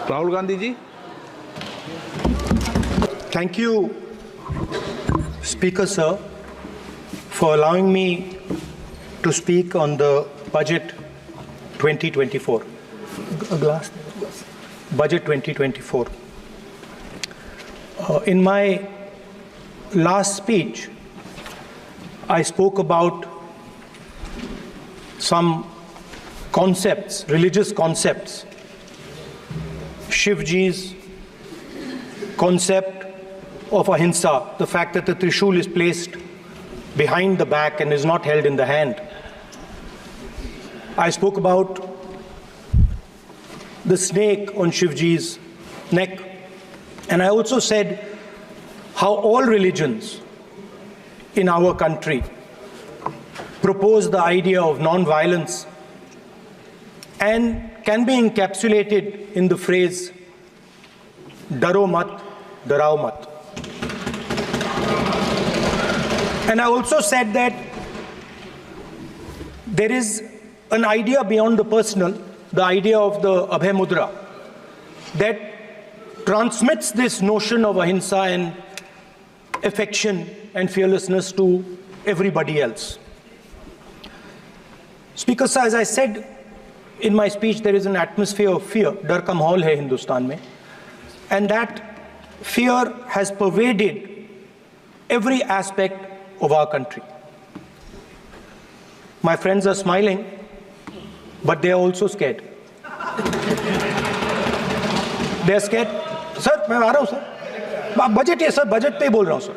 Rahul Gandhi ji. Thank you, Speaker Sir, for allowing me to speak on the Budget 2024. Budget 2024. In my last speech, I spoke about some concepts, religious concepts. Shivji's concept of ahimsa, the fact that the Trishul is placed behind the back and is not held in the hand. I spoke about the snake on Shivji's neck. And I also said how all religions in our country propose the idea of non-violence and can be encapsulated in the phrase, Daro mat, darao mat. And I also said that there is an idea beyond the personal, the idea of the Abhay Mudra, that transmits this notion of ahimsa and affection and fearlessness to everybody else. Speaker Sir, as I said in my speech, there is an atmosphere of fear, dar ka mahol hai Hindustan mein, and that fear has pervaded every aspect of our country. My friends are smiling, but they are also scared. They are scared. Sir, मैं आ रहा हूँ sir. Budget है sir, budget पे ही बोल रहा हूँ sir.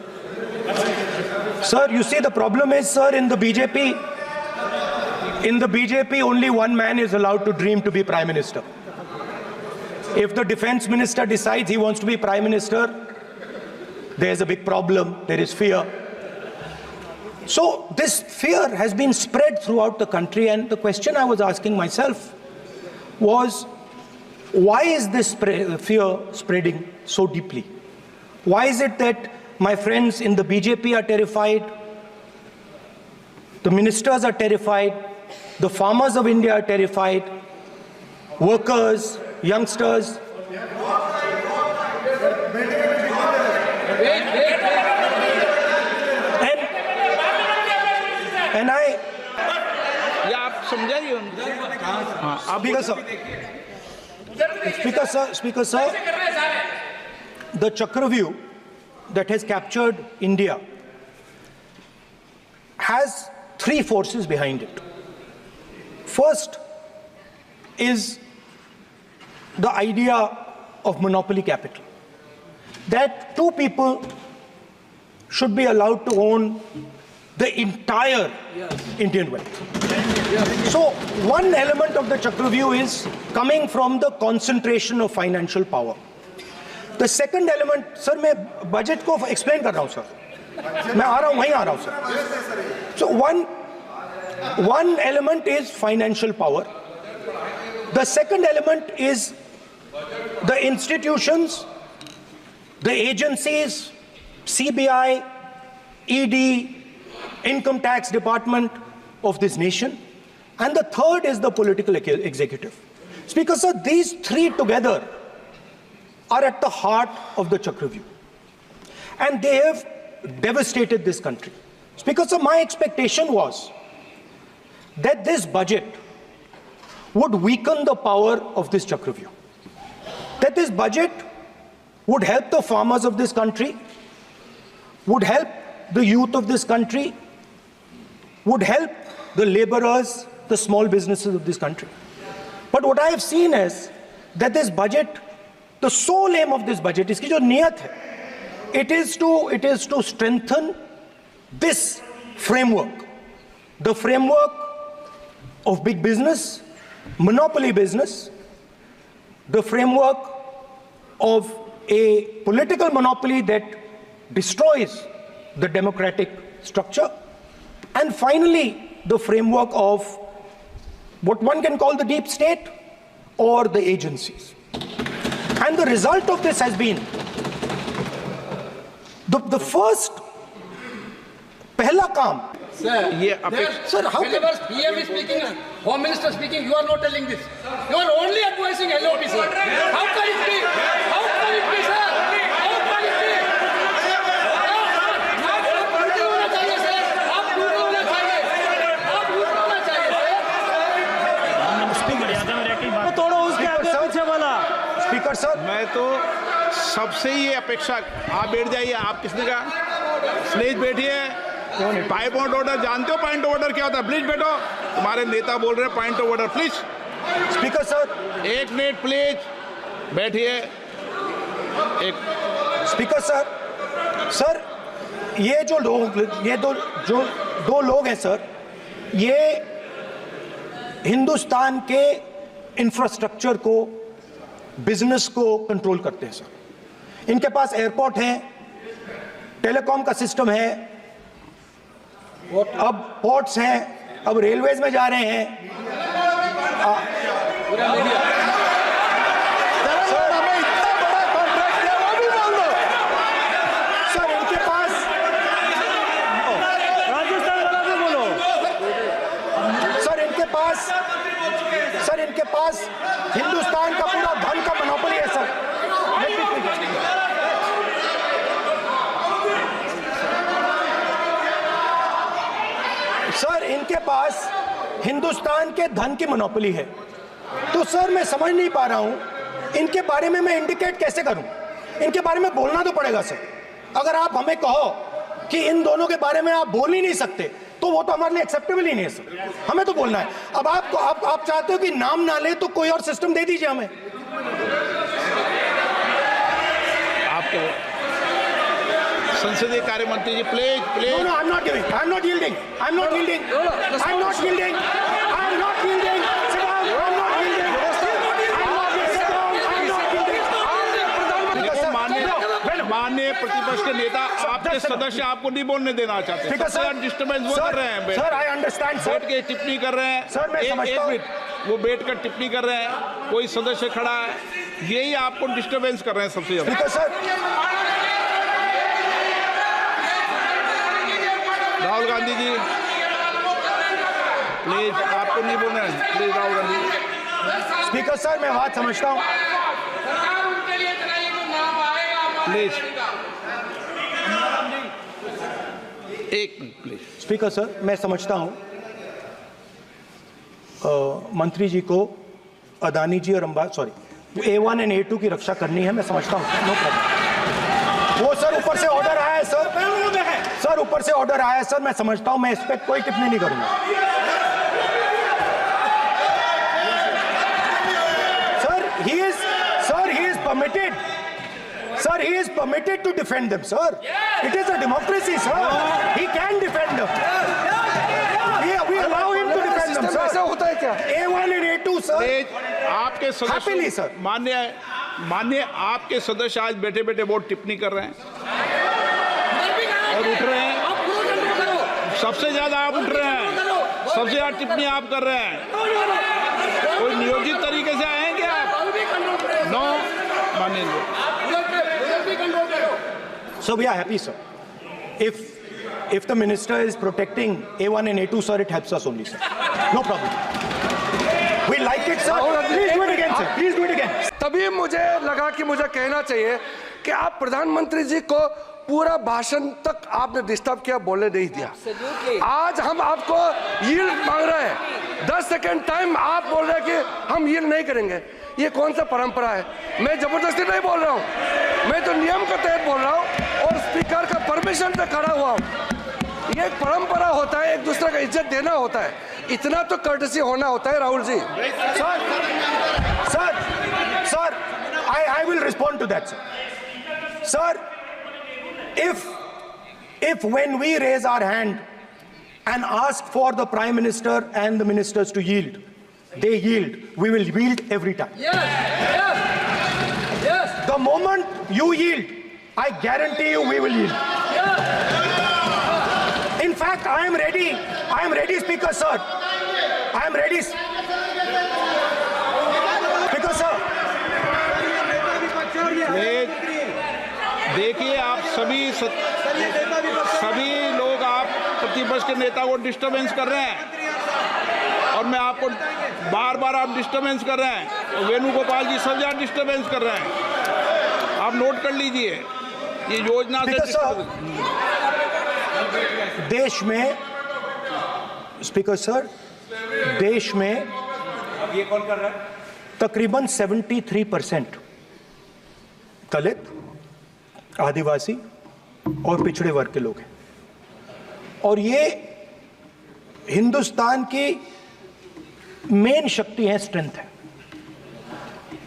Sir, you see the problem is sir, in the BJP only one man is allowed to dream to be Prime Minister. If the Defense Minister decides he wants to be Prime Minister, there's a big problem, there is fear. So this fear has been spread throughout the country, and the question I was asking myself was, why is this fear spreading so deeply? Why is it that my friends in the BJP are terrified, the ministers are terrified, the farmers of India are terrified, workers, youngsters? And I... Speaker sir, the Chakravyuh that has captured India has three forces behind it. First is the idea of monopoly capital, that two people should be allowed to own the entire Indian wealth. So one element of the Chakravyuh is coming from the concentration of financial power. The second element, sir, मैं budget को explain कर रहा हूँ sir. मैं आ रहा हूँ, वहीं आ रहा हूँ sir. So one element is financial power. The second element is the institutions, the agencies, CBI, ED, Income Tax Department of this nation. And the third is the political executive. Speaker sir, these three together are at the heart of the Chakravyuh. And they have devastated this country. Speaker sir, my expectation was that this budget would weaken the power of this Chakravyuh. That this budget would help the farmers of this country, would help the youth of this country, would help the laborers, the small businesses of this country. But what I have seen is that this budget, the sole aim of this budget, iski jo niyat hai, it is to strengthen this framework, the framework of big business, monopoly business, the framework of a political monopoly that destroys the democratic structure, and finally the framework of what one can call the deep state or the agencies. And the result of this has been the first pehla kaam. Sir, how whenever PM is speaking, Home Minister speaking, you are not telling this. You are only advising LOP, sir. How can it be वाला। Speaker sir, मैं तो सबसे ये अपेक्षा, आप बैठ जाइए। आप किसने कहा? प्लीज बैठिए। पॉइंट ऑफ ऑर्डर जानते हो? पॉइंट ऑफ ऑर्डर क्या होता है? प्लीज बैठो। तुम्हारे नेता बोल रहे हैं point of order, please. Speaker sir, 1 minute please बैठिए। स्पीकर सर, सर ये जो दो लोग हैं सर, ये हिंदुस्तान के इंफ्रास्ट्रक्चर को, बिजनेस को कंट्रोल करते हैं सर। इनके पास एयरपोर्ट है, टेलीकॉम का सिस्टम है, अब पोर्ट्स हैं, अब रेलवेज में जा रहे हैं। सर इनके पास हिंदुस्तान का पूरा धन का मोनोपोली है सर। सर इनके पास हिंदुस्तान के धन की मोनोपोली है। तो सर मैं समझ नहीं पा रहा हूं इनके बारे में मैं इंडिकेट कैसे करूं। इनके बारे में बोलना तो पड़ेगा सर। अगर आप हमें कहो कि इन दोनों के बारे में आप बोल ही नहीं सकते तो वो तो हमारे लिए एक्सेप्टेबल ही नहीं है सर। हमें तो बोलना है। अब आप चाहते हो कि नाम ना ले तो कोई और सिस्टम दे दीजिए हमें। आपके संसदीय कार्य मंत्री जी, please please. No, I'm not giving. I'm not yielding. I'm not yielding. I'm not yielding. I'm not yielding. Sit down. I'm not yielding. I'm not yielding. Sit down. I'm not yielding. माननीय प्रतिपक्ष के नेता, आपके सदस्य आपको नहीं बोलने देना चाहते। डिस्टर्बेंस वो कर रहे हैं। Sir I understand. बैठ के टिप्पणी कर रहे हैं। सर मैं समझता हूं। वो बैठ कर टिप्पणी कर रहे हैं, कोई सदस्य खड़ा है, यही आपको डिस्टर्बेंस कर रहे हैं सबसे ज्यादा। सर राहुल गांधी जी प्लीज, आपको नहीं बोलना है, please Rahul Gandhi. Speaker sir मैं बात समझता हूं। Please 1 minute please. Speaker sir मैं समझता हूं मंत्री जी को अदानी जी और A1 और A2 की रक्षा करनी है। मैं समझता हूं, नो प्रॉब्लम। वो सर ऊपर से ऑर्डर आया है सर। सर ऊपर से ऑर्डर आया है सर, मैं समझता हूं। मैं इस पर कोई टिप्पणी नहीं करूंगा। Sir he is permitted. Sir, he is permitted to defend them, sir. It is a democracy, sir. He can defend them. We allow him to defend them, sir. ऐसा होता है क्या? A1 and A2, sir. आपके Happily, sir. मान्य आपके सदस्य आज बैठे बैठे बहुत टिप्पणी कर रहे हैं और उठ रहे हैं। सबसे ज्यादा आप उठ रहे हैं, सबसे ज्यादा टिप्पणी आप कर रहे हैं। कोई नियोजित तरीके से आएंगे आप? नो, मानिए। So we are happy, sir. If the minister is protecting A1 and A2, sir, it helps us only, sir. No problem. We like it, sir. Please do it again, sir. Please do it again. तभी मुझे लगा कि मुझे कहना चाहिए कि आप प्रधानमंत्री जी को पूरा भाषण तक आपने डिस्टर्ब किया, बोलने नहीं दिया। आज हम आपको यील्ड मांग रहे हैं, 10 सेकेंड टाइम आप बोल रहे हैं कि हम यील्ड नहीं करेंगे। ये कौन सा परंपरा है? मैं जबरदस्ती नहीं बोल रहा हूँ, मैं तो नियम के तहत बोल रहा हूँ और स्पीकर का परमिशन पे खड़ा हुआ हूँ। ये एक परंपरा होता है, एक दूसरे का इज्जत देना होता है, इतना तो कर्टसी होना होता है। Rahul ji, sir, I will respond to that, sir. Sir, if when we raise our hand and ask for the Prime Minister and the ministers to yield, they yield, we will yield every time. Yes. The moment you yield, I guarantee you we will yield. In fact, I am ready, Speaker sir. I am ready. Speaker sir. देखिए, आप सभी लोग आप प्रतिपक्ष के नेता को disturbance कर रहे हैं और मैं आपको बार बार आप डिस्टर्बेंस कर रहे हैं और वेणुगोपाल जी सब जगह डिस्टर्बेंस कर रहे हैं। आप नोट कर लीजिए, ये योजना से देश में, स्पीकर सर, देश में ये कौन कर रहा है? तकरीबन 73% दलित, आदिवासी और पिछड़े वर्ग के लोग हैं। और ये हिंदुस्तान की मेन शक्ति है, स्ट्रेंथ है।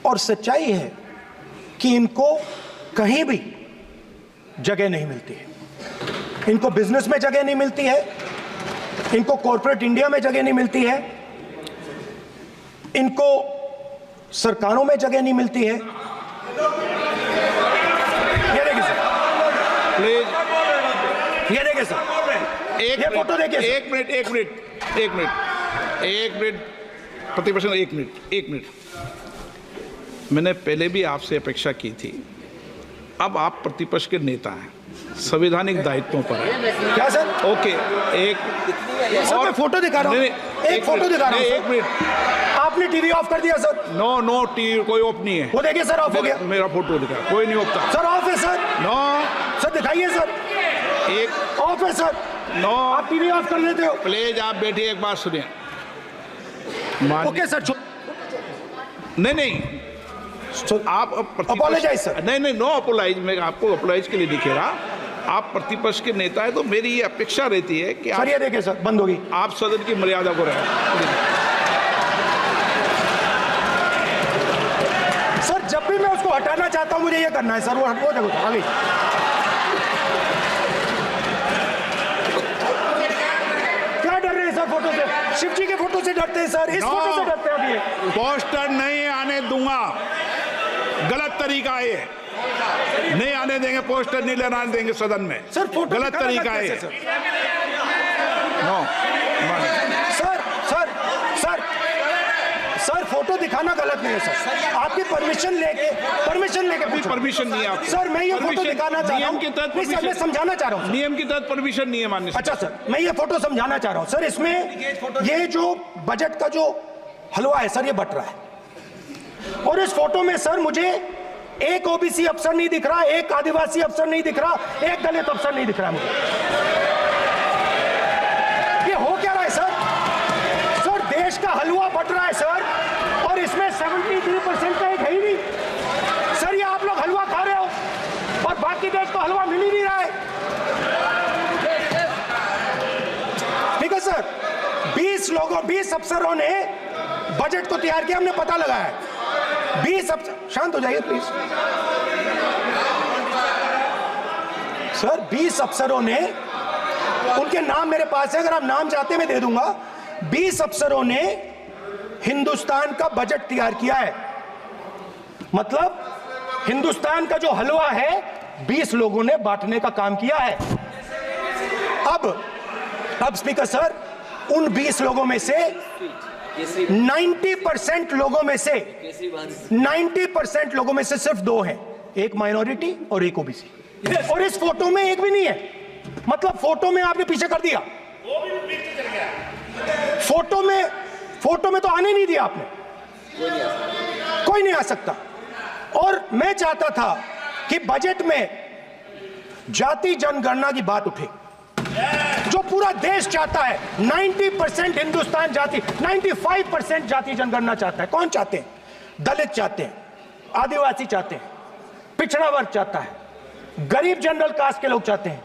और सच्चाई है कि इनको कहीं भी जगह नहीं मिलती है। इनको बिजनेस में जगह नहीं मिलती है, इनको कॉर्पोरेट इंडिया में जगह नहीं मिलती है, इनको सरकारों में जगह नहीं मिलती है। ये देखिए सर, प्लीज ये देखिए सर, ये फोटो देखिए। एक मिनट प्रतिपक्ष, एक मिनट। मैंने पहले भी आपसे अपेक्षा की थी, अब आप प्रतिपक्ष के नेता हैं, संवैधानिक दायित्वों पर है। क्या सर? ओके, एक सर मैं फोटो दिखा रहा हूँ, एक फोटो दिखा रहा हूँ। एक मिनट, आपने टीवी ऑफ कर दिया सर? नो टीवी कोई ऑफ नहीं है। वो देखिए सर, ऑफ हो गया। मेरा फोटो दिखा, कोई नहीं ऑफ था सर। ऑफ है सर? नो सर दिखाइए सर, एक ऑफ है सर। नो, आप टीवी ऑफ कर लेते हो? प्लीज आप बैठिए, एक बात सुनिए। ओके सर, नहीं आप अपोलोजाइज सर। नहीं, नो अपोलाइज। मैं आपको अपोलाइज के लिए दिखे रहा। आप प्रतिपक्ष के नेता है तो मेरी ये अपेक्षा रहती है कि सर ये देखिए सर, बंद होगी। आप सदन की मर्यादा को रखें। सर जब भी मैं उसको हटाना चाहता हूं मुझे ये करना है सर, वो देखो आगे। क्या डर रहे हैं सर फोटो से? शिव जी के फोटो से डरते हैं सर, इस फोटो से डरते हैं अभी। पोस्टर नहीं आने दूंगा, गलत तरीका है, नहीं आने देंगे, पोस्टर नहीं लेना देंगे सदन में सर। फोटो गलत तरीका है। नो सर फोटो दिखाना गलत नहीं है सर। आपकी परमिशन लेके परमिशन नहीं है आपको। सर मैं ये फोटो दिखाना चाह रहा नियम हूँ, के तहत नहीं सर मैं समझाना चाह रहा हूँ। नियम के तहत परमिशन नहीं है माननीय। अच्छा सर, मैं ये फोटो समझाना चाह रहा हूँ सर। इसमें ये जो बजट का जो हलवा है सर, ये बट रहा है। और इस फोटो में सर मुझे एक ओबीसी अफसर नहीं दिख रहा, एक आदिवासी अफसर नहीं दिख रहा, एक दलित अफसर नहीं दिख रहा मुझे। ये हो क्या रहा है सर? सर देश का हलवा बट रहा है सर, और इसमें 73% का एक है ही नहीं सर। ये आप लोग हलवा खा रहे हो और बाकी देश को हलवा मिल ही नहीं रहा है। ठीक है सर, 20 अफसरों ने बजट को तैयार किया, हमने पता लगाया है। 20 अफसर, शांत हो जाइए प्लीज सर। 20 अफसरों ने, उनके नाम मेरे पास है, अगर आप नाम चाहते हैं मैं दे दूंगा। 20 अफसरों ने हिंदुस्तान का बजट तैयार किया है। मतलब हिंदुस्तान का जो हलवा है 20 लोगों ने बांटने का काम किया है। अब स्पीकर सर, उन 20 लोगों में से 90% लोगों में से सिर्फ 2 हैं, एक माइनॉरिटी और एक ओबीसी। और इस फोटो में एक भी नहीं है। मतलब फोटो में आपने पीछे कर दिया, फोटो में तो आने नहीं दिया आपने, कोई नहीं आ सकता। और मैं चाहता था कि बजट में जाति जनगणना की बात उठे, जो पूरा देश चाहता है। 90% हिंदुस्तान जाति, 95% जाति जनगणना चाहता है। कौन चाहते हैं? दलित चाहते हैं, आदिवासी चाहते हैं, पिछड़ा वर्ग चाहता है, गरीब जनरल कास्ट के लोग चाहते हैं,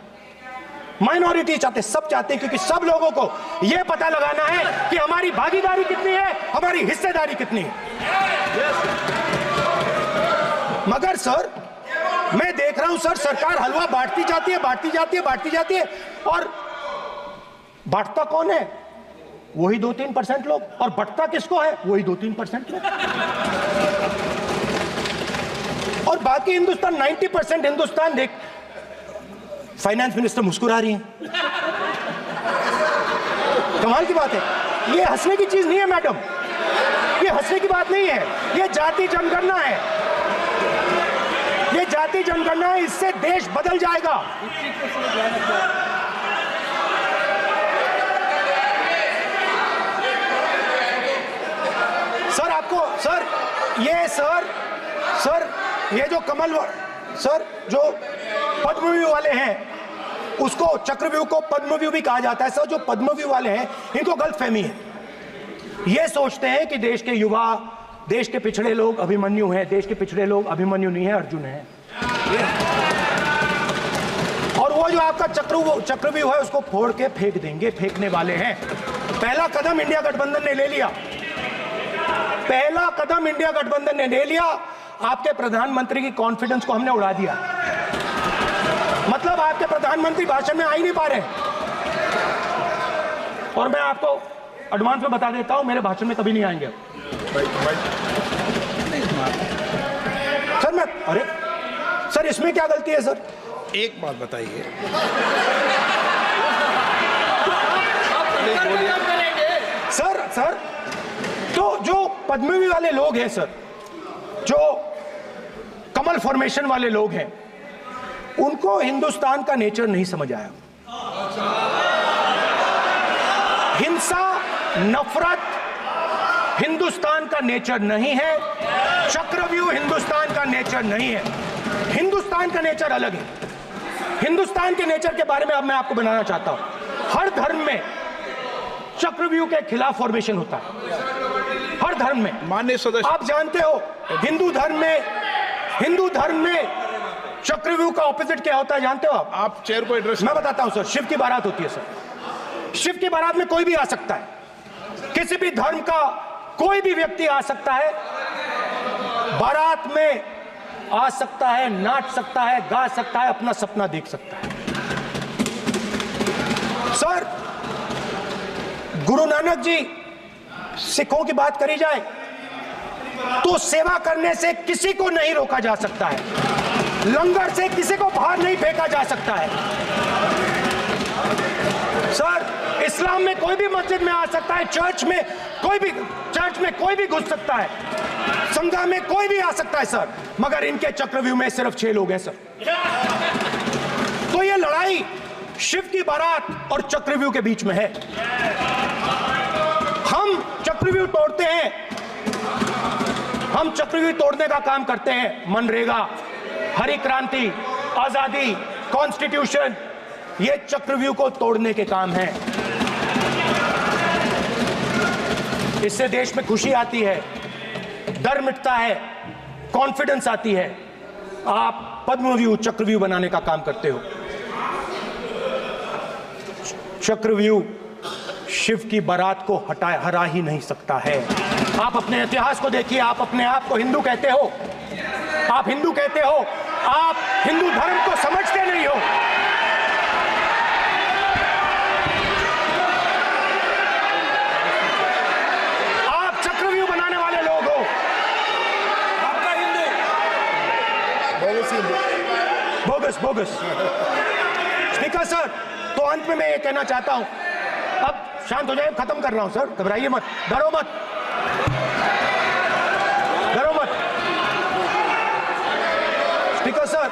माइनॉरिटी चाहते हैं, सब चाहते हैं। क्योंकि सब लोगों को यह पता लगाना है कि हमारी भागीदारी कितनी है, हमारी हिस्सेदारी कितनी है। मगर सर मैं देख रहा हूं सर, सरकार हलवा बांटती जाती है, और बांटता कौन है? वही 2-3% लोग, और बंटता किसको है? वही 2-3% लोग। और बाकी हिंदुस्तान, 90% हिंदुस्तान देख। फाइनेंस मिनिस्टर मुस्कुरा रही हैं, कमाल की बात है। ये हंसने की चीज नहीं है मैडम, ये हंसने की बात नहीं है, ये जाति जनगणना है, ये जाति जनगणना है। इससे देश बदल जाएगा। सर आपको सर ये जो कमल सर जो पद्मव्यूह वाले हैं, उसको चक्रव्यूह को पद्मव्यूह भी कहा जाता है सर। जो पद्मव्यूह वाले हैं इनको गलतफहमी है, ये सोचते हैं कि देश के युवा, देश के पिछड़े लोग अभिमन्यु हैं, देश के पिछड़े लोग अभिमन्यु नहीं है, अर्जुन है। और वो जो आपका चक्रव्यूह है उसको फोड़ के फेंक देंगे, फेंकने वाले हैं। पहला कदम इंडिया गठबंधन ने ले लिया, पहला कदम इंडिया गठबंधन ने ले लिया। आपके प्रधानमंत्री की कॉन्फिडेंस को हमने उड़ा दिया, मतलब आपके प्रधानमंत्री भाषण में आ ही नहीं पा रहे। और मैं आपको एडवांस में बता देता हूं, मेरे भाषण में कभी नहीं आएंगे सर। अरे सर, इसमें क्या गलती है सर? एक बात बताइए, सर तो जो पद्मवी वाले लोग हैं सर, जो कमल फॉर्मेशन वाले लोग हैं, उनको हिंदुस्तान का नेचर नहीं समझ आया। हिंसा, नफरत हिंदुस्तान का नेचर नहीं है, चक्रव्यूह हिंदुस्तान का नेचर नहीं है। हिंदुस्तान का नेचर अलग है। हिंदुस्तान के नेचर के बारे में अब मैं आपको बनाना चाहता हूं। हर धर्म में चक्रव्यूह के खिलाफ फॉर्मेशन होता है, हर धर्म में। माननीय सदस्य, आप जानते हो हिंदू धर्म में चक्रव्यूह का ऑपोजिट क्या होता है, जानते हो आप चेयर को एड्रेस। मैं बताता हूं सर, शिव की बारात होती है सर। शिव की बारात में कोई भी आ सकता है, किसी भी धर्म का कोई भी व्यक्ति आ सकता है, बारात में आ सकता है, नाच सकता है, गा सकता है, अपना सपना देख सकता है। सर, गुरु नानक जी, सिखों की बात करी जाए तो सेवा करने से किसी को नहीं रोका जा सकता है, लंगर से किसी को बाहर नहीं फेंका जा सकता है। सर, इस्लाम में कोई भी मस्जिद में आ सकता है, चर्च में कोई भी घुस सकता है, संघा में कोई भी आ सकता है सर, मगर इनके चक्रव्यूह में सिर्फ 6 लोग हैं सर। तो ये लड़ाई शिव की बारात और चक्रव्यूह के बीच में है। हम चक्रव्यूह तोड़ते हैं, हम चक्रव्यूह तोड़ने का काम करते हैं। मनरेगा, हरी क्रांति, आजादी, कॉन्स्टिट्यूशन, ये चक्रव्यूह को तोड़ने के काम हैं। इससे देश में खुशी आती है, डर मिटता है, कॉन्फिडेंस आती है। आप पद्मव्यूह चक्रव्यूह बनाने का काम करते हो। चक्रव्यूह शिव की बारात को हरा ही नहीं सकता है। आप अपने इतिहास को देखिए, आप अपने आप को हिंदू कहते हो, आप हिंदू कहते हो, आप हिंदू धर्म को समझते नहीं हो। आप चक्रव्यूह बनाने वाले लोग हो। आपका हिंदू बोगस। स्पीकर सर, तो अंत में मैं ये कहना चाहता हूं, अब शांत हो जाए, खत्म कर रहा हूं सर, घबराइए मत, डरो मत। स्पीकर सर,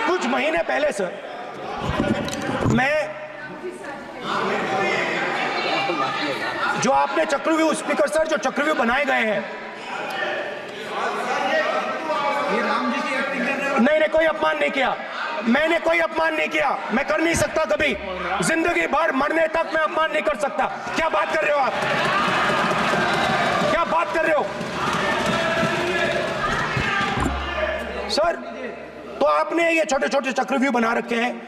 कुछ महीने पहले सर, मैं जो आपने चक्रव्यूह, स्पीकर सर, जो चक्रव्यूह बनाए गए हैं, नहीं, कोई अपमान नहीं किया, मैंने कोई अपमान नहीं किया, मैं कर नहीं सकता कभी, जिंदगी भर मरने तक मैं अपमान नहीं कर सकता। क्या बात कर रहे हो आप, क्या बात कर रहे हो सर? तो आपने ये छोटे छोटे चक्रव्यूह बना रखे हैं,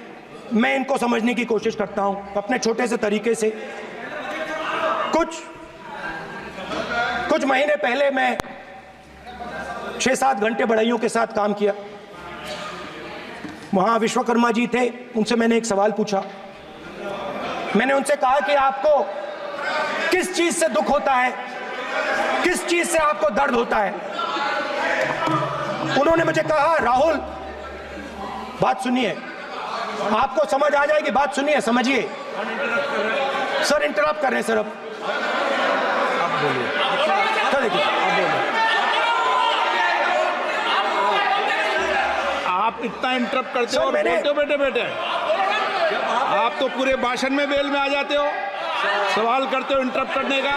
मैं इनको समझने की कोशिश करता हूं अपने छोटे से तरीके से। कुछ महीने पहले मैं 6-7 घंटे बढ़इयों के साथ काम किया। वहां विश्वकर्मा जी थे, उनसे मैंने एक सवाल पूछा। मैंने उनसे कहा कि आपको किस चीज से दुख होता है, किस चीज से आपको दर्द होता है? उन्होंने मुझे कहा, राहुल बात सुनिए, आपको समझ आ जाएगी, बात सुनिए, समझिए। सर इंटरप्ट कर रहे हैं सर, अब बोलिए सर, देखिए आप इतना इंटरप्ट करते हो और बोलते हो बेटे, आप तो पूरे भाषण में बेल में आ जाते हो, सवाल करते हो इंटरप्ट करने का।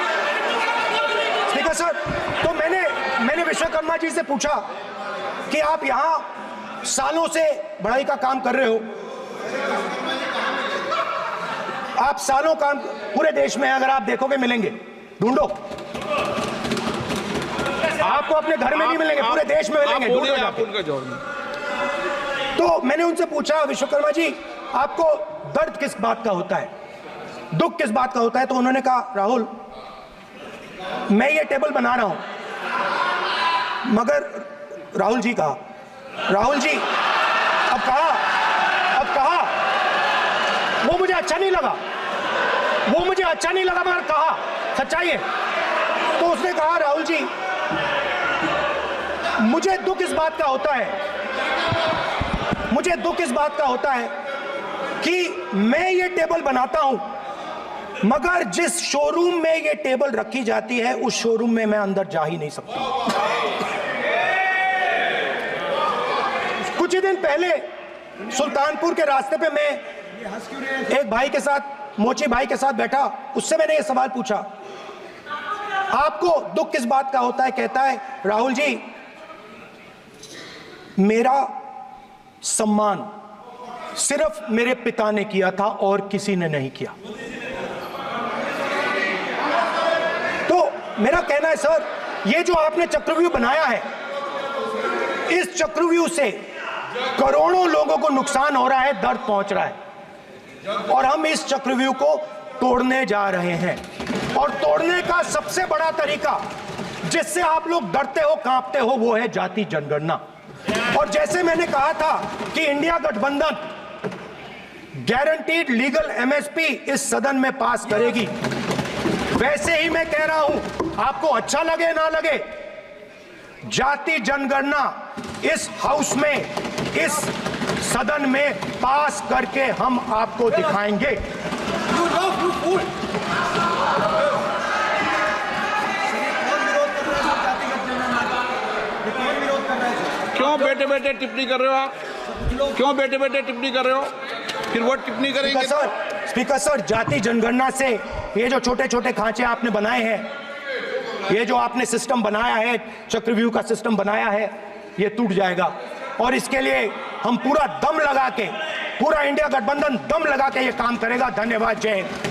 स्पीकर सर, तो मैंने विश्वकर्मा जी से पूछा कि आप यहां सालों से बढ़ाई का काम कर रहे हो, आप सालों काम पूरे देश में अगर आप देखोगे मिलेंगे, ढूंढो। आपको अपने घर में नहीं मिलेंगे, पूरे देश में मिलेंगे, ढूंढो जाके। तो मैंने उनसे पूछा, विश्वकर्मा जी आपको दर्द किस बात का होता है, दुख किस बात का होता है? तो उन्होंने कहा, राहुल मैं ये टेबल बना रहा हूं, मगर राहुल जी कहा, राहुल जी अब कहा वो मुझे अच्छा नहीं लगा, मगर कहा सच्चाई है। तो उसने कहा, राहुल जी मुझे दुख इस बात का होता है कि मैं ये टेबल बनाता हूं, मगर जिस शोरूम में ये टेबल रखी जाती है उस शोरूम में मैं अंदर जा ही नहीं सकता। कुछ ही दिन पहले सुल्तानपुर के रास्ते पे मैं एक भाई के साथ, मोची भाई के साथ बैठा, उससे मैंने ये सवाल पूछा, आपको दुख किस बात का होता है? कहता है, राहुल जी मेरा सम्मान सिर्फ मेरे पिता ने किया था और किसी ने नहीं किया। तो मेरा कहना है सर, ये जो आपने चक्रव्यूह बनाया है, इस चक्रव्यूह से करोड़ों लोगों को नुकसान हो रहा है, दर्द पहुंच रहा है, और हम इस चक्रव्यूह को तोड़ने जा रहे हैं। और तोड़ने का सबसे बड़ा तरीका जिससे आप लोग डरते हो, कांपते हो, वो है जाति जनगणना। और जैसे मैंने कहा था कि इंडिया गठबंधन गारंटीड लीगल एमएसपी इस सदन में पास करेगी, वैसे ही मैं कह रहा हूं, आपको अच्छा लगे ना लगे, जाति जनगणना इस हाउस में, इस सदन में पास करके हम आपको दिखाएंगे। क्यों बेटे बेटे टिप्पणी कर रहे हो आप? क्यों बेटे बेटे टिप्पणी कर रहे हो? फिर वो टिप्पणी करेंगे। स्पीकर सर, जाति जनगणना से ये जो छोटे छोटे खांचे आपने बनाए हैं, ये जो आपने सिस्टम बनाया है, चक्रव्यूह का सिस्टम बनाया है, ये टूट जाएगा। और इसके लिए हम पूरा दम लगा के, पूरा इंडिया गठबंधन दम लगा के ये काम करेगा। धन्यवाद, जय हिंद।